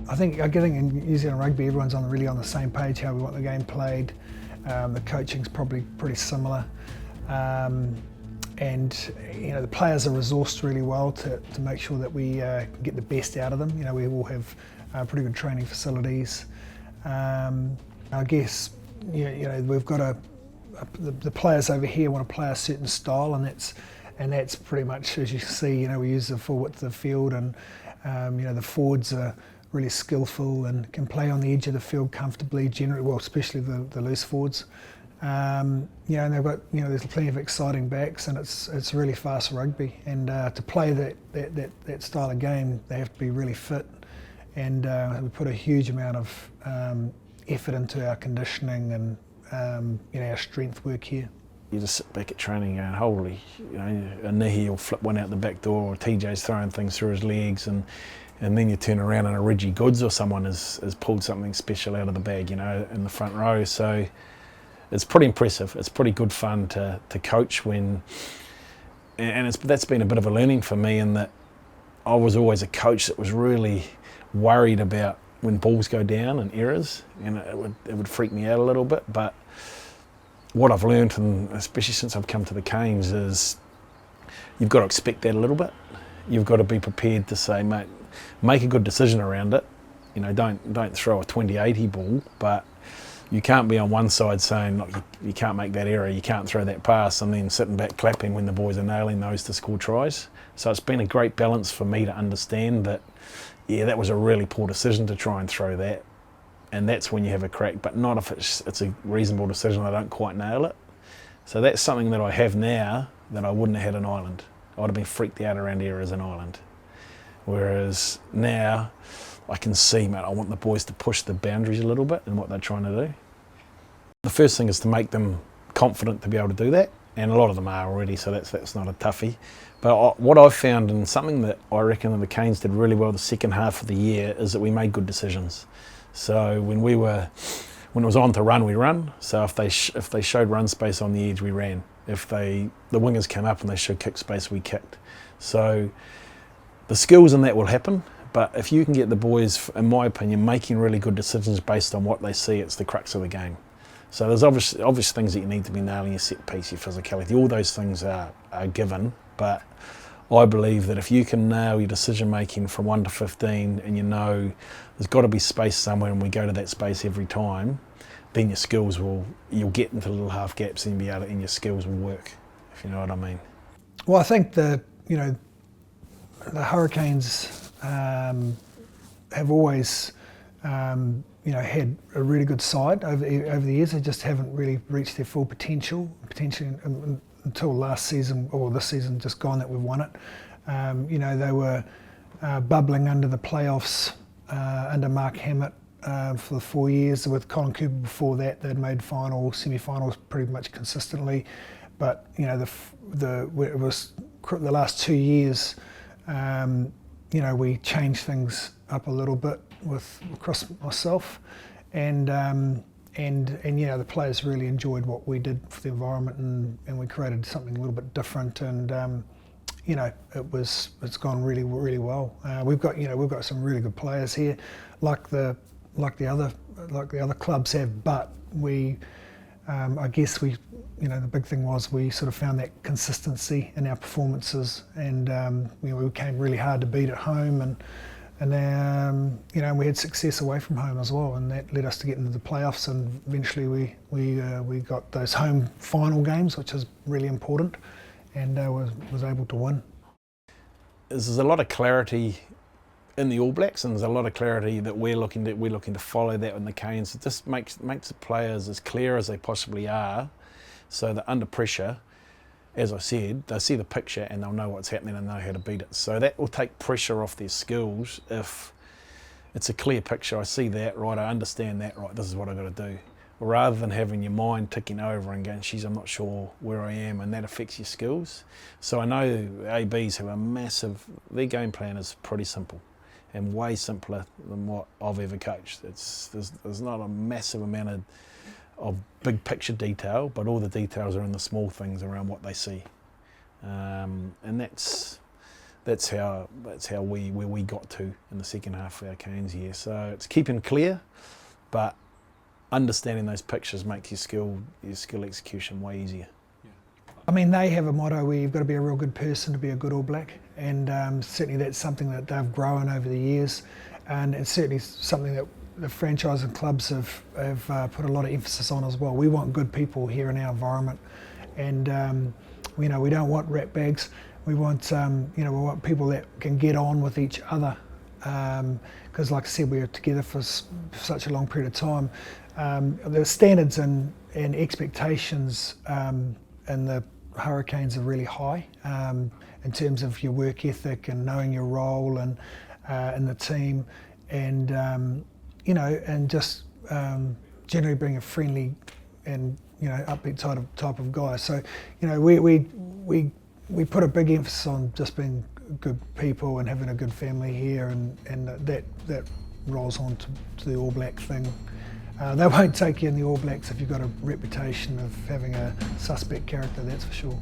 I think in New Zealand Rugby, everyone's really on the same page how we want the game played. The coaching's probably pretty similar. And the players are resourced really well to make sure that we can get the best out of them. We all have pretty good training facilities. I guess we've got the players over here want to play a certain style, and that's pretty much, as you can see, we use the full width of the field, and the forwards are really skillful and can play on the edge of the field comfortably, generally, well, especially the loose forwards. And they've got, there's plenty of exciting backs, and it's really fast rugby. And to play that style of game, they have to be really fit. And we put a huge amount of effort into our conditioning and our strength work here. You just sit back at training going, holy, a Nihi will flip one out the back door, or TJ's throwing things through his legs, and then you turn around and a Reggie Goods or someone has pulled something special out of the bag, in the front row. So it's pretty impressive. It's pretty good fun to coach and that's been a bit of a learning for me, in that I was always a coach that was really worried about when balls go down and errors, and it would freak me out a little bit. But what I've learned, and especially since I've come to the Canes, is you've got to expect that a little bit. You've got to be prepared to say, mate, make a good decision around it. Don't throw a 20-80 ball, but you can't be on one side saying, look, you can't make that error, you can't throw that pass, and then sitting back clapping when the boys are nailing those to score tries. So it's been a great balance for me to understand that, yeah, that was a really poor decision to try and throw that, and that's when you have a crack, but not if it's a reasonable decision, I don't quite nail it. So that's something that I have now that I wouldn't have had in Ireland. I would have been freaked out around errors in Ireland. Whereas now I can see, mate, I want the boys to push the boundaries a little bit in what they're trying to do. The first thing is to make them confident to be able to do that, and a lot of them are already, so that's not a toughie. But what I've found, and something that I reckon that the Canes did really well the second half of the year, is that we made good decisions. So when it was on to run, we run. So if they showed run space on the edge, we ran. If the wingers came up and they showed kick space, we kicked. So the skills in that will happen, but if you can get the boys, in my opinion, making really good decisions based on what they see, it's the crux of the game. So there's obvious things that you need to be nailing: your set piece, your physicality, all those things are given. But I believe that if you can nail your decision making from 1 to 15, and there's got to be space somewhere, and we go to that space every time, then your skills you'll get into little half gaps, and your skills will work, if you know what I mean. Well, I think the Hurricanes have always had a really good side over the years. They just haven't really reached their full potential until last season, or this season just gone that we've won it. They were bubbling under the playoffs under Mark Hammett for the 4 years. With Colin Cooper before that, they'd made semi-finals pretty much consistently. But it was the last 2 years. We changed things up a little bit across myself, and the players really enjoyed what we did for the environment, and we created something a little bit different, and it's gone really, really well. We've got some really good players here, like the other clubs have, but I guess the big thing was we sort of found that consistency in our performances, and we came really hard to beat at home, and we had success away from home as well, and that led us to get into the playoffs, and eventually we got those home final games, which is really important, and was able to win. There's a lot of clarity in the All Blacks, and there's a lot of clarity that we're looking to follow that in the Canes. It just makes the players as clear as they possibly are, so that under pressure, as I said, they'll see the picture and they'll know what's happening and know how to beat it. So that will take pressure off their skills if it's a clear picture. I see that, right, I understand that, right, this is what I've got to do. Rather than having your mind ticking over and going, geez, I'm not sure where I am, and that affects your skills. So I know ABs have their game plan is pretty simple and way simpler than what I've ever coached. There's not a massive amount of big picture detail, but all the details are in the small things around what they see, and that's that's how we got to in the second half of our Canes year. So it's keeping clear, but understanding those pictures makes your skill execution way easier. I mean, they have a motto where you've got to be a real good person to be a good All Black, and certainly that's something that they've grown over the years, and it's certainly something that the franchise and clubs have put a lot of emphasis on as well. We want good people here in our environment, and we don't want rat bags. We want we want people that can get on with each other, because like I said, we were together for such a long period of time. The standards and expectations in the Hurricanes are really high in terms of your work ethic and knowing your role and in the team, and and just generally being a friendly and upbeat type of guy. So we put a big emphasis on just being good people and having a good family here, and that rolls on to the All Black thing. They won't take you in the All Blacks if you've got a reputation of having a suspect character, that's for sure.